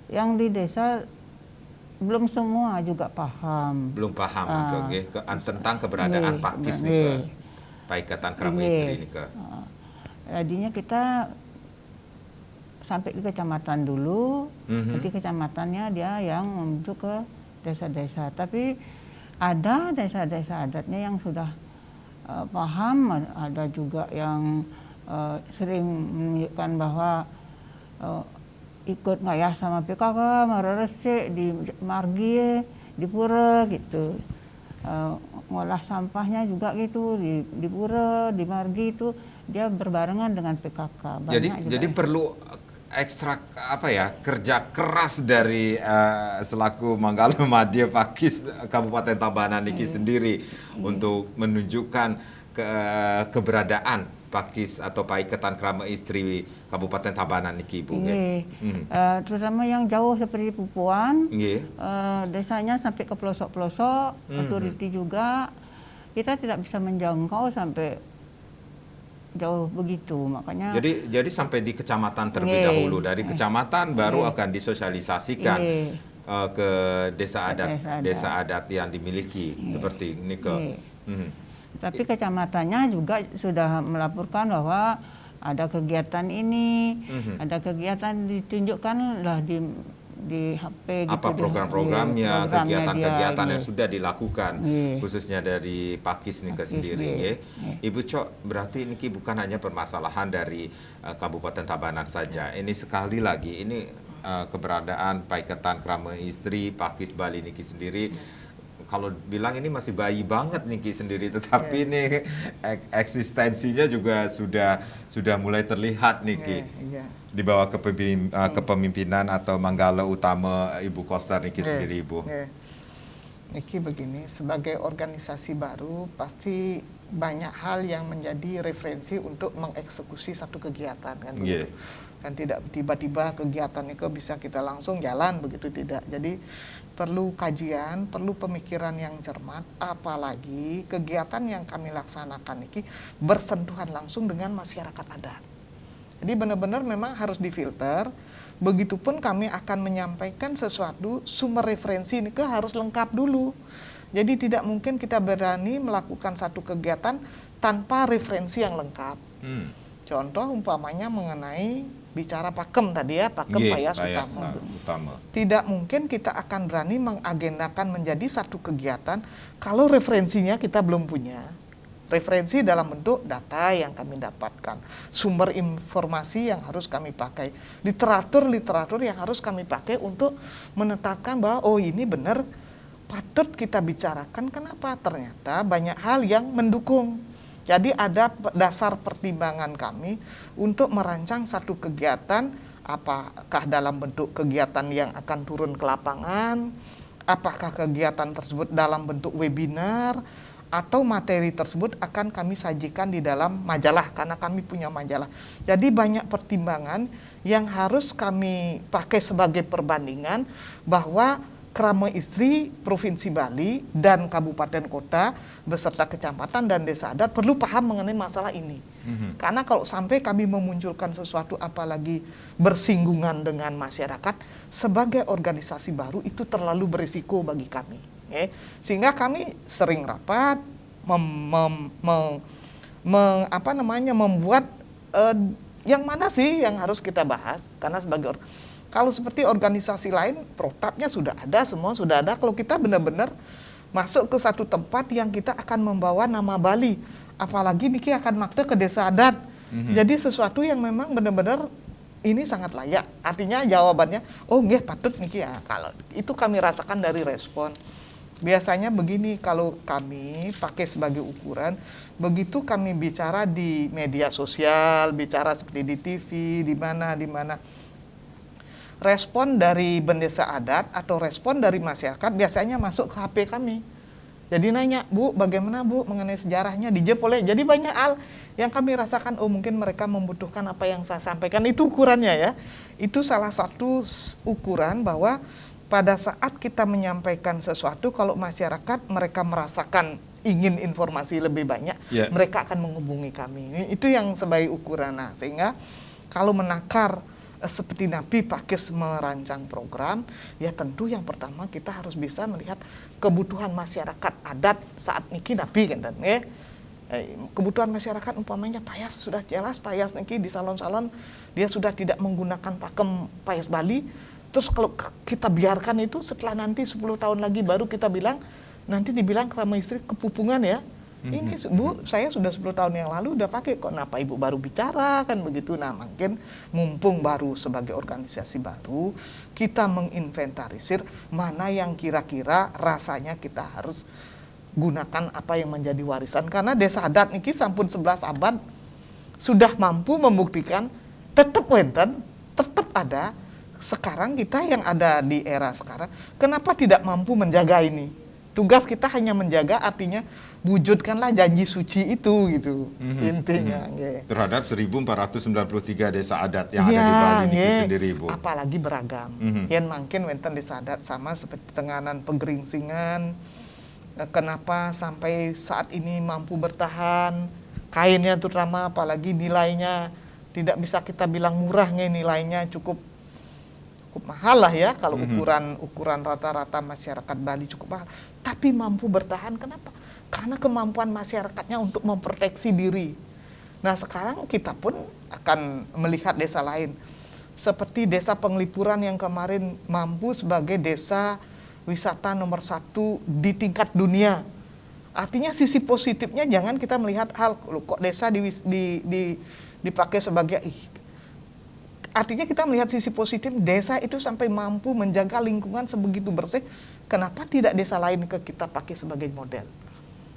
yang di desa belum semua juga paham. Belum paham tentang keberadaan Pakis nih, Paiketan Kerama Istri nih. Jadinya kita sampai di kecamatan dulu, nanti kecamatannya dia yang menuju ke desa-desa. Tapi ada desa-desa adatnya yang sudah paham, ada juga yang sering menunjukkan bahwa ikut nggak ya sama PKK, meresik di margi, di pura gitu. Ngolah sampahnya juga gitu di pura, di margi itu dia berbarengan dengan PKK. Jadi perlu ekstra kerja keras dari selaku Manggala Madya Pakis Kabupaten Tabanan Niki sendiri untuk menunjukkan keberadaan Pakis atau Paiketan Kerama Istri Kabupaten Tabanan Niki, Bu. Terutama yang jauh seperti Pupuan, desanya sampai ke pelosok-pelosok, otoriti juga kita tidak bisa menjangkau sampai jauh begitu, makanya. Jadi sampai di kecamatan terlebih dahulu, dari kecamatan baru akan disosialisasikan ke desa adat yang dimiliki seperti ini Tapi kecamatannya juga sudah melaporkan bahwa ada kegiatan ini, ada kegiatan ditunjukkan lah di HP gitu. Apa program-programnya, kegiatan-kegiatan yang sudah dilakukan, khususnya dari Pakis Nika sendiri. Ibu Cok, berarti ini bukan hanya permasalahan dari Kabupaten Tabanan saja. Ini sekali lagi, ini keberadaan Paiketan Kerama Istri, Pakis Bali Niki sendiri. Kalau bilang ini masih bayi banget Niki sendiri, tetapi ini eksistensinya juga sudah mulai terlihat Niki di bawah kepemimpinan atau Manggala Utama Ibu Kostar Niki sendiri, Ibu. Niki begini, sebagai organisasi baru pasti banyak hal yang menjadi referensi untuk mengeksekusi satu kegiatan, kan begitu. Kan tidak tiba-tiba kegiatan itu bisa kita langsung jalan, begitu tidak. Jadi perlu kajian, perlu pemikiran yang cermat, apalagi kegiatan yang kami laksanakan ini bersentuhan langsung dengan masyarakat adat. Jadi benar-benar memang harus difilter. Begitupun kami akan menyampaikan sesuatu, sumber referensi ini harus lengkap dulu. Jadi tidak mungkin kita berani melakukan satu kegiatan tanpa referensi yang lengkap. Contoh umpamanya mengenai bicara pakem tadi ya, pakem Payas Utama. Tidak mungkin kita akan berani mengagendakan menjadi satu kegiatan kalau referensinya kita belum punya. Referensi dalam bentuk data yang kami dapatkan, sumber informasi yang harus kami pakai, literatur yang harus kami pakai untuk menetapkan bahwa oh ini benar patut kita bicarakan. Kenapa? Ternyata banyak hal yang mendukung. Jadi ada dasar pertimbangan kami untuk merancang satu kegiatan apakah dalam bentuk kegiatan yang akan turun ke lapangan, apakah kegiatan tersebut dalam bentuk webinar, atau materi tersebut akan kami sajikan di dalam majalah, karena kami punya majalah. Jadi banyak pertimbangan yang harus kami pakai sebagai perbandingan bahwa Krama Istri Provinsi Bali dan kabupaten kota beserta kecamatan dan desa adat perlu paham mengenai masalah ini. Karena kalau sampai kami memunculkan sesuatu apalagi bersinggungan dengan masyarakat sebagai organisasi baru, itu terlalu berisiko bagi kami. Sehingga kami sering rapat membuat yang mana sih yang harus kita bahas, karena sebagai kalau seperti organisasi lain protapnya sudah ada, semua sudah ada. Kalau kita benar-benar masuk ke satu tempat yang kita akan membawa nama Bali, apalagi niki akan makna ke desa adat. Jadi sesuatu yang memang benar-benar ini sangat layak. Artinya jawabannya, oh nggih patut niki ya. Kalau itu kami rasakan dari respon. Biasanya begini, kalau kami pakai sebagai ukuran, begitu kami bicara di media sosial, bicara seperti di TV, di mana, respon dari bendesa adat atau respon dari masyarakat biasanya masuk ke HP kami. Jadi nanya, Bu, bagaimana Bu mengenai sejarahnya di Jepole? Jadi banyak hal yang kami rasakan, oh mungkin mereka membutuhkan apa yang saya sampaikan, itu ukurannya ya. Itu salah satu ukuran bahwa pada saat kita menyampaikan sesuatu, kalau masyarakat mereka merasakan ingin informasi lebih banyak, mereka akan menghubungi kami. Itu yang sebagai ukuran. Nah, sehingga kalau menakar seperti Napi Pakis merancang program, ya tentu yang pertama kita harus bisa melihat kebutuhan masyarakat adat saat niki Napi kan, ya. Kebutuhan masyarakat umpamanya payas, sudah jelas payas niki di salon-salon dia sudah tidak menggunakan pakem payas Bali. Terus kalau kita biarkan itu, setelah nanti 10 tahun lagi baru kita bilang, nanti dibilang Krama Istri kepupungan ya. Ini Bu, saya sudah 10 tahun yang lalu udah pakai, kok kenapa Ibu baru bicara kan begitu. Nah, mungkin mumpung baru sebagai organisasi baru, kita menginventarisir mana yang kira-kira rasanya kita harus gunakan apa yang menjadi warisan. Karena desa adat niki sampun 11 abad sudah mampu membuktikan tetap wenten, tetap ada. Sekarang kita yang ada di era sekarang, kenapa tidak mampu menjaga ini? Tugas kita hanya menjaga, artinya wujudkanlah janji suci itu gitu, intinya. Terhadap 1493 desa adat yang ada di Bali ini sendiri, Bu. Apalagi beragam. Yang makin wenten desa adat sama seperti Tenganan Pegeringsingan. Kenapa sampai saat ini mampu bertahan? Kainnya terutama, apalagi nilainya tidak bisa kita bilang murah, nilainya cukup mahal lah ya, kalau ukuran rata-rata masyarakat Bali cukup mahal, tapi mampu bertahan. Kenapa? Karena kemampuan masyarakatnya untuk memproteksi diri. Nah, sekarang kita pun akan melihat desa lain, seperti desa Penglipuran yang kemarin mampu sebagai desa wisata nomor 1 di tingkat dunia. Artinya sisi positifnya jangan kita melihat hal kok desa dipakai sebagai artinya kita melihat sisi positif, desa itu sampai mampu menjaga lingkungan sebegitu bersih. Kenapa tidak desa lain kita pakai sebagai model?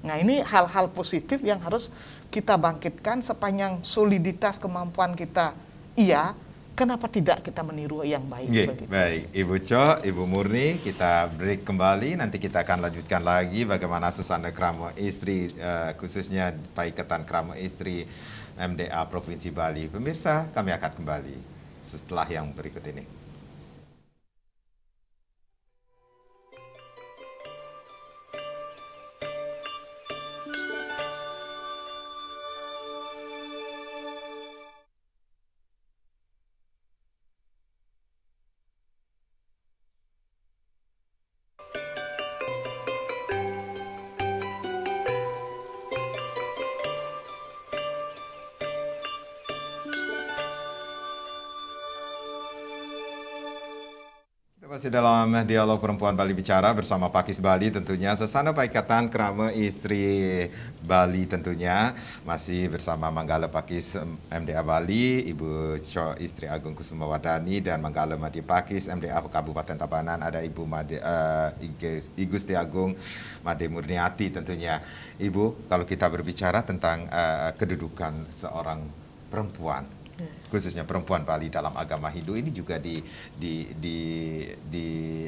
Nah, ini hal-hal positif yang harus kita bangkitkan sepanjang soliditas kemampuan kita. Iya, kenapa tidak kita meniru yang baik? Baik, Ibu Co, Ibu Murni, kita break kembali. Nanti kita akan lanjutkan lagi bagaimana suasana Krama Istri, khususnya Paikatan Krama Istri MDA Provinsi Bali. Pemirsa, kami akan kembali setelah yang berikut ini. Masih dalam dialog Perempuan Bali Bicara bersama Pakis Bali, tentunya Sesana Paikatan Krama Istri Bali, tentunya masih bersama Manggala Pakis MDA Bali, Ibu Co Istri Agung Kusumawardani, dan Manggala Madi Pakis MDA Kabupaten Tabanan, ada Ibu Igusti Agung Made Murniati tentunya. Ibu, kalau kita berbicara tentang kedudukan seorang perempuan khususnya perempuan Bali dalam agama Hindu ini juga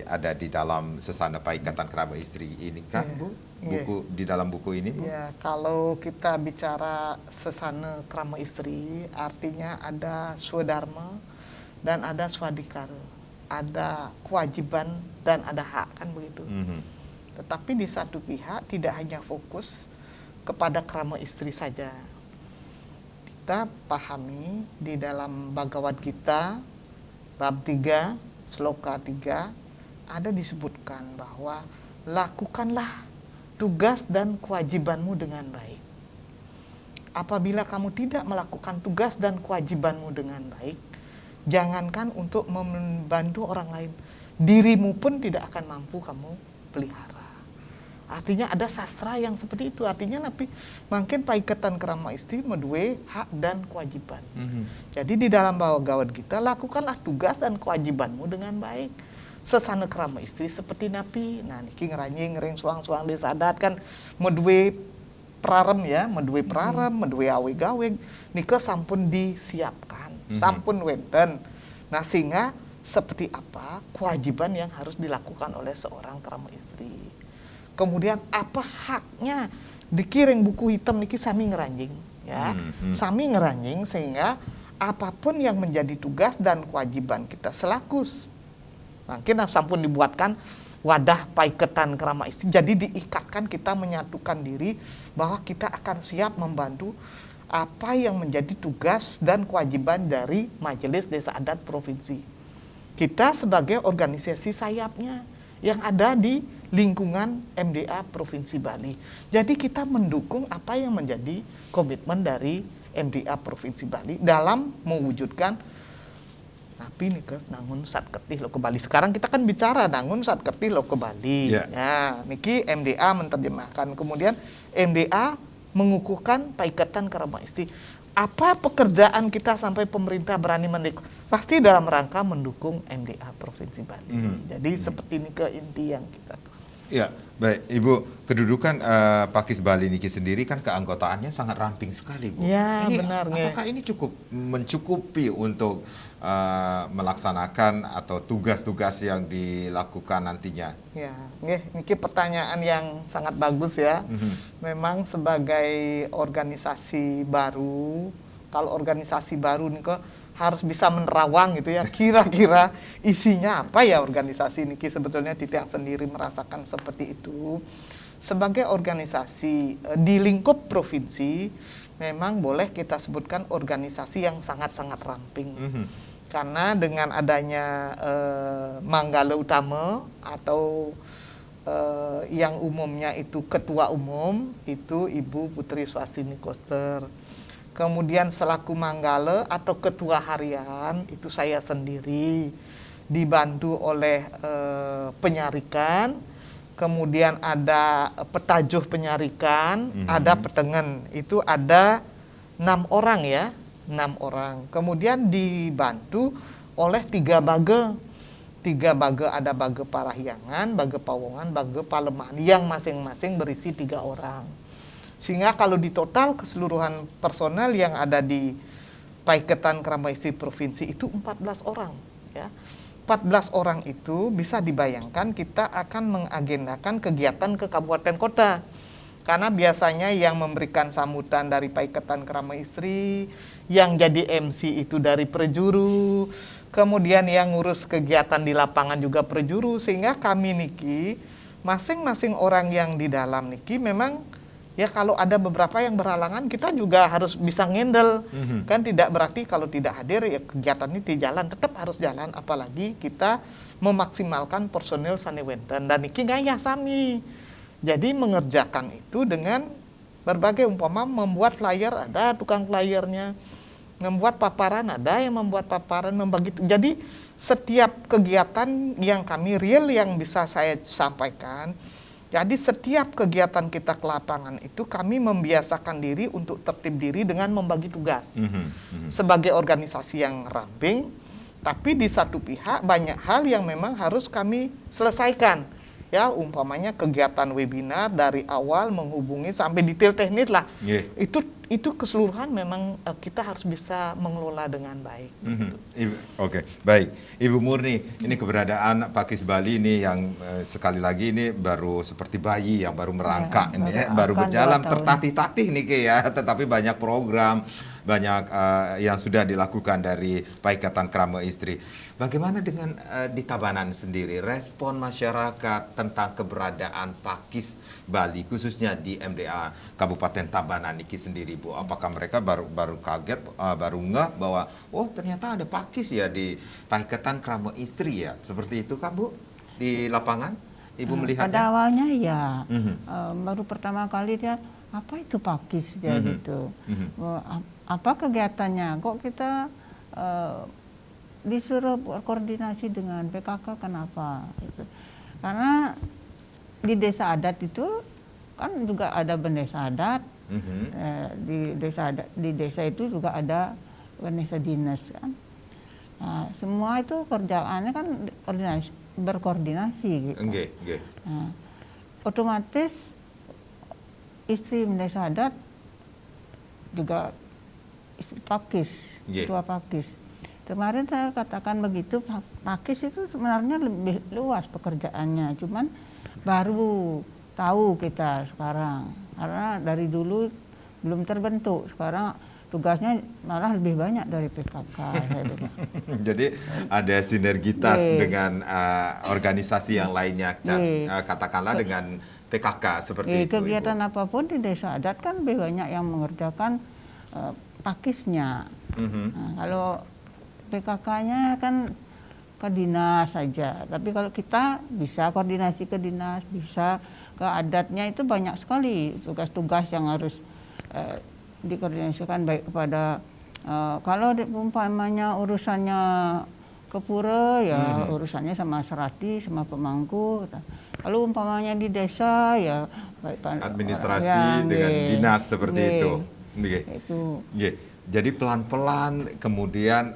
ada di dalam Sesana Paikatan Kerabat Istri ini kan, Bu? Buku di dalam buku ini, Bu? Ya, kalau kita bicara Sesana Krama Istri, artinya ada swadharma dan ada swadhikara, ada kewajiban dan ada hak, kan begitu. Tetapi di satu pihak tidak hanya fokus kepada krama istri saja. Kita pahami di dalam Bhagavad Gita bab 3 sloka 3 ada disebutkan bahwa lakukanlah tugas dan kewajibanmu dengan baik. Apabila kamu tidak melakukan tugas dan kewajibanmu dengan baik, jangankan untuk membantu orang lain, dirimu pun tidak akan mampu kamu pelihara. Artinya ada sastra yang seperti itu. Artinya napi makin paikatan krama istri medue hak dan kewajiban. Jadi di dalam Bhagavad Gita lakukanlah tugas dan kewajibanmu dengan baik. Sesana krama istri seperti napi. Nah niki ngeranjing ngering suang-suang disadat kan medue prarem ya, medue prarem, medue awe-gawe nika sampun disiapkan, sampun wenten. Nah sehingga seperti apa kewajiban yang harus dilakukan oleh seorang krama istri. Kemudian apa haknya dikiring buku hitam niki sami ngeranjing ya. Sami ngeranjing sehingga apapun yang menjadi tugas dan kewajiban kita selaku mungkin sampun dibuatkan wadah paiketan krama istri. Jadi diikatkan kita menyatukan diri bahwa kita akan siap membantu apa yang menjadi tugas dan kewajiban dari Majelis Desa Adat Provinsi. Kita sebagai organisasi sayapnya yang ada di lingkungan MDA Provinsi Bali. Jadi kita mendukung apa yang menjadi komitmen dari MDA Provinsi Bali dalam mewujudkan tapi nih ke nangun Satkertih lo ke Bali. Sekarang kita kan bicara nangun Satkertih lo ke Bali. Ya, niki MDA menerjemahkan. Kemudian MDA mengukuhkan paikatan krama istri. Apa pekerjaan kita sampai pemerintah berani pasti dalam rangka mendukung MDA Provinsi Bali. Jadi seperti ini ke inti yang kita. Ya, baik Ibu, kedudukan Pakis Bali niki sendiri kan keanggotaannya sangat ramping sekali, Bu. Ya, ini, benar. Apakah ini cukup mencukupi untuk melaksanakan atau tugas-tugas yang dilakukan nantinya? Ya, niki pertanyaan yang sangat bagus ya. Memang sebagai organisasi baru, kalau organisasi baru nih kok harus bisa menerawang gitu ya, kira-kira isinya apa ya organisasi niki. Sebetulnya Titiang sendiri merasakan seperti itu. Sebagai organisasi di lingkup provinsi, memang boleh kita sebutkan organisasi yang sangat-sangat ramping. Karena dengan adanya Manggala Utama atau yang umumnya itu ketua umum, itu Ibu Putri Swastini Koster. Kemudian selaku Manggala atau ketua harian itu saya sendiri, dibantu oleh penyarikan, kemudian ada petajuh penyarikan, ada petengen, itu ada 6 orang ya, 6 orang. Kemudian dibantu oleh 3 bage. 3 bage, ada bage Parahyangan, bage Pawongan, bage Palemahan, yang masing-masing berisi 3 orang. Sehingga kalau di total keseluruhan personel yang ada di Paiketan Krama Istri Provinsi itu 14 orang ya. 14 orang itu bisa dibayangkan kita akan mengagendakan kegiatan ke kabupaten kota. Karena biasanya yang memberikan sambutan dari Paiketan Krama Istri, yang jadi MC itu dari Prejuru, kemudian yang ngurus kegiatan di lapangan juga Prejuru, sehingga kami niki masing-masing orang yang di dalam niki memang ya kalau ada beberapa yang berhalangan kita juga harus bisa ngendel. Kan tidak berarti kalau tidak hadir ya kegiatan ini di jalan, tetap harus jalan, apalagi kita memaksimalkan personil sanewenten dan niki ngayah sami. Jadi mengerjakan itu dengan berbagai umpama membuat flyer, ada tukang flyernya, membuat paparan, ada yang membuat paparan, membagi. Jadi setiap kegiatan yang kami real yang bisa saya sampaikan. Jadi setiap kegiatan kita ke lapangan itu kami membiasakan diri untuk tertib diri dengan membagi tugas. Sebagai organisasi yang ramping, tapi di satu pihak banyak hal yang memang harus kami selesaikan. Ya, umpamanya kegiatan webinar dari awal menghubungi sampai detail teknis lah. Itu itu keseluruhan memang kita harus bisa mengelola dengan baik. Oke, baik. Ibu Murni, ini keberadaan Pakis Bali ini yang sekali lagi ini baru seperti bayi yang baru merangkak, baru berjalan tertatih-tatih nih ya, tetapi banyak program, banyak yang sudah dilakukan dari Paikatan Krama Istri. Bagaimana dengan di Tabanan sendiri, respon masyarakat tentang keberadaan Pakis Bali, khususnya di MDA Kabupaten Tabanan Niki sendiri, Bu? Apakah mereka baru kaget, baru ngeh bahwa oh ternyata ada Pakis ya di Paikatan Krama Istri ya? Seperti itu kan, Bu? Di lapangan, Ibu melihatnya? Pada awalnya ya, baru pertama kali dia, apa itu Pakis ya gitu. Apa kegiatannya? Kok kita disuruh koordinasi dengan PKK, kenapa? Gitu. Karena di desa adat itu kan juga ada bendesa adat, di desa itu juga ada bendesa dinas kan. Nah, semua itu kerjaannya kan berkoordinasi gitu. Nah, otomatis istri bendesa adat juga istri Pakis, ketua Pakis. Kemarin saya katakan begitu, Pakis itu sebenarnya lebih luas pekerjaannya, cuman baru tahu kita sekarang, karena dari dulu belum terbentuk, sekarang tugasnya malah lebih banyak dari PKK. Jadi ada sinergitas dengan organisasi yang lainnya, katakanlah dengan PKK seperti itu. Kegiatan Ibu. apapun di desa adat kan lebih banyak yang mengerjakan Pakisnya. Nah, kalau PKK-nya kan ke dinas saja, tapi kalau kita bisa koordinasi ke dinas, bisa ke adatnya, itu banyak sekali tugas-tugas yang harus dikoordinasikan, baik kepada kalau umpamanya urusannya ke pura ya urusannya sama serati, sama pemangku. Kalau umpamanya di desa ya baik administrasi dengan dinas seperti itu. Itu. Jadi pelan-pelan kemudian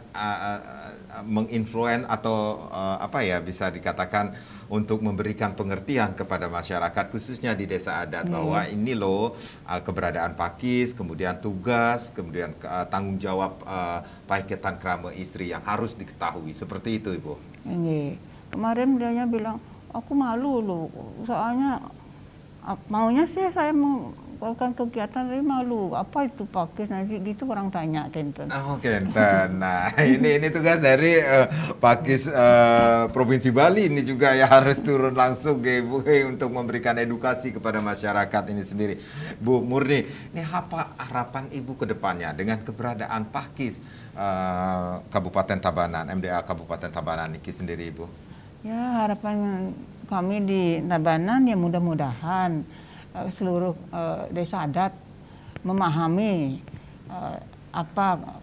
menginfluen atau apa ya bisa dikatakan untuk memberikan pengertian kepada masyarakat khususnya di desa adat bahwa ini loh keberadaan Pakis, kemudian tugas, kemudian tanggung jawab Paikatan Krama Istri yang harus diketahui. Seperti itu, Ibu. Kemarin dia bilang, aku malu loh, soalnya maunya sih saya melakukan kegiatan, tapi malu. Apa itu Pakis? Nanti gitu orang tanya, Kenten. Oh, Kenten. Nah, ini tugas dari Pakis Provinsi Bali ini juga ya harus turun langsung Bu untuk memberikan edukasi kepada masyarakat ini sendiri. Bu Murni, ini apa harapan Ibu ke depannya dengan keberadaan Pakis Kabupaten Tabanan, MDA Kabupaten Tabanan ini sendiri, Ibu? Ya, harapan kami di Tabanan ya mudah-mudahan seluruh desa adat memahami apa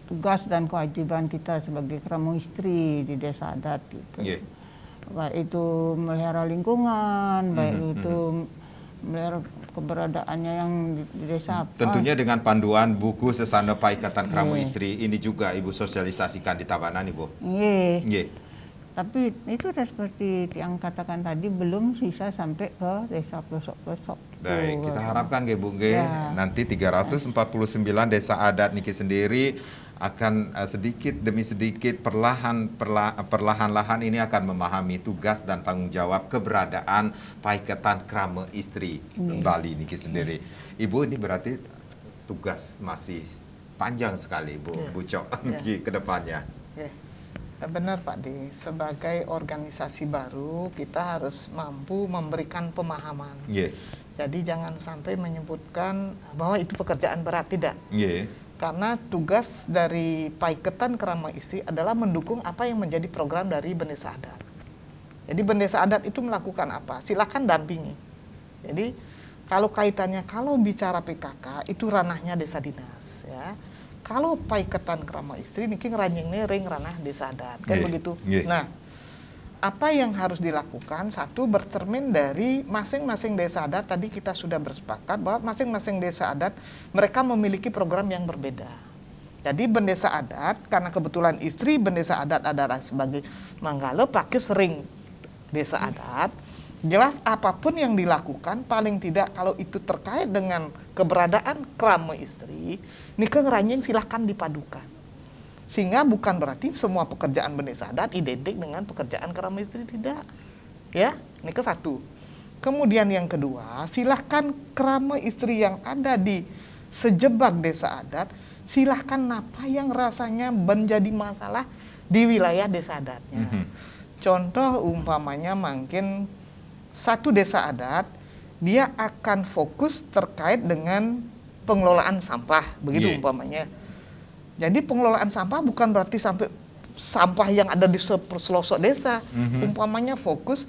tugas dan kewajiban kita sebagai kramo istri di desa adat gitu. Baik itu melihara lingkungan, baik itu melihara keberadaannya yang di desa apa. Tentunya dengan panduan buku Sesana Paikatan Kramo Istri ini juga Ibu sosialisasikan di Tabanan, Ibu. Tapi itu udah seperti yang katakan tadi, belum bisa sampai ke desa pelosok-pelosok. Baik, kita harapkan Bu nanti 349 desa adat niki sendiri akan sedikit demi sedikit perlahan-lahan ini akan memahami tugas dan tanggung jawab keberadaan Paikatan Krama Istri Bali niki sendiri. Ibu, ini berarti tugas masih panjang sekali, Bu Cok, ke depannya. Benar Pak Di, sebagai organisasi baru kita harus mampu memberikan pemahaman. Jadi jangan sampai menyebutkan bahwa itu pekerjaan berat, tidak. Karena tugas dari Paikatan Krama Istri adalah mendukung apa yang menjadi program dari Bendesa Adat. Jadi Bendesa Adat itu melakukan apa? Silakan dampingi. Jadi kalau kaitannya, kalau bicara PKK itu ranahnya desa dinas, ya. Kalau Paikatan Krama Istri niki ngeranjingnya ring ranah desa adat, kan begitu. Nah, apa yang harus dilakukan? Satu, bercermin dari masing-masing desa adat. Tadi kita sudah bersepakat bahwa masing-masing desa adat mereka memiliki program yang berbeda. Jadi bendesa adat, karena kebetulan istri bendesa adat adalah sebagai Manggala, Pakis ring desa adat. Jelas apapun yang dilakukan, paling tidak kalau itu terkait dengan keberadaan krama istri, nikah ngeranjing silahkan dipadukan. Sehingga bukan berarti semua pekerjaan bendesa adat identik dengan pekerjaan krama istri, tidak. Ya, ini ke satu. Kemudian yang kedua, silahkan krama istri yang ada di sejebak desa adat, silahkan apa yang rasanya menjadi masalah di wilayah desa adatnya. Contoh umpamanya mungkin satu desa adat, dia akan fokus terkait dengan pengelolaan sampah, begitu umpamanya. Jadi pengelolaan sampah bukan berarti sampai sampah yang ada di pelosok desa. Umpamanya fokus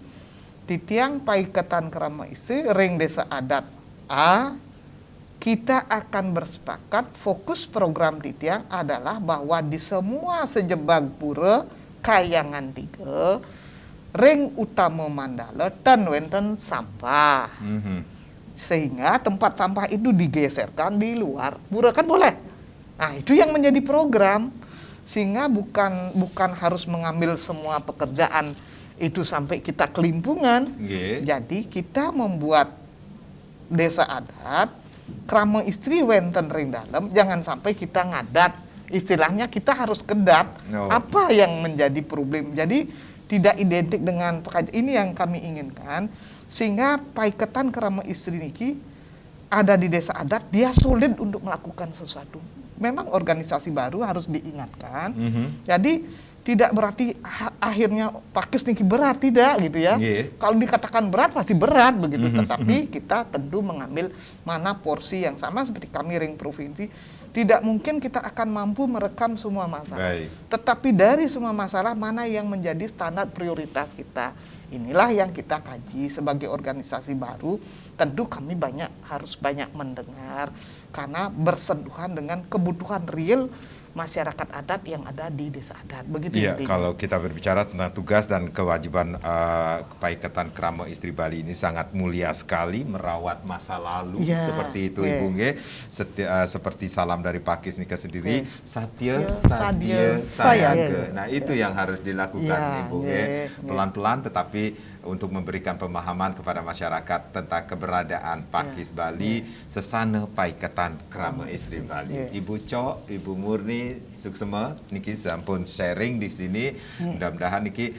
di tiang paiketan krama istri ring desa adat A, kita akan bersepakat fokus program di tiang adalah bahwa di semua sejebak pura Kayangan 3 ring utama Mandala dan wenten sampah. Sehingga tempat sampah itu digeserkan di luar pura, kan boleh. Nah, itu yang menjadi program, sehingga bukan harus mengambil semua pekerjaan itu sampai kita kelimpungan. Jadi kita membuat desa adat krama istri wenten ring dalam, jangan sampai kita ngadat, istilahnya kita harus kedat apa yang menjadi problem. Jadi tidak identik dengan pekerjaan ini yang kami inginkan, sehingga paiketan krama istri niki ada di desa adat, dia sulit untuk melakukan sesuatu. Memang organisasi baru harus diingatkan. Jadi tidak berarti akhirnya pakis niki berat, tidak gitu ya. Kalau dikatakan berat pasti berat begitu. Tetapi kita tentu mengambil mana porsi yang sama seperti kami ring provinsi. Tidak mungkin kita akan mampu merekam semua masalah. Tetapi dari semua masalah mana yang menjadi standar prioritas kita. Inilah yang kita kaji sebagai organisasi baru. Tentu kami harus banyak mendengar karena bersentuhan dengan kebutuhan real masyarakat adat yang ada di desa adat. Begitu intinya. Kalau kita berbicara tentang tugas dan kewajiban paiketan krama istri Bali ini sangat mulia sekali, merawat masa lalu seperti itu Ibu Nge. Seperti salam dari Pakis Nika sendiri, Satya Sadya Sayaga. Nah, itu yang harus dilakukan Ibu Nge. Pelan-pelan tetapi untuk memberikan pemahaman kepada masyarakat tentang keberadaan Pakis Bali, sesana paiketan krama istri Bali. Ibu Cok, Ibu Murni, Suksema, niki sampun sharing di sini. Mudah-mudahan niki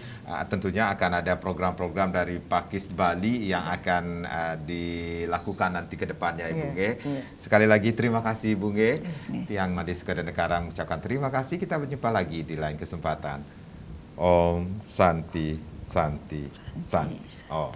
tentunya akan ada program-program dari Pakis Bali yang akan dilakukan nanti ke depannya Ibu Nge. Sekali lagi terima kasih Ibu Nge. Tiang Madis Kadanekaran mengucapkan terima kasih. Kita berjumpa lagi di lain kesempatan. Om Santi Santi Santi. Oh.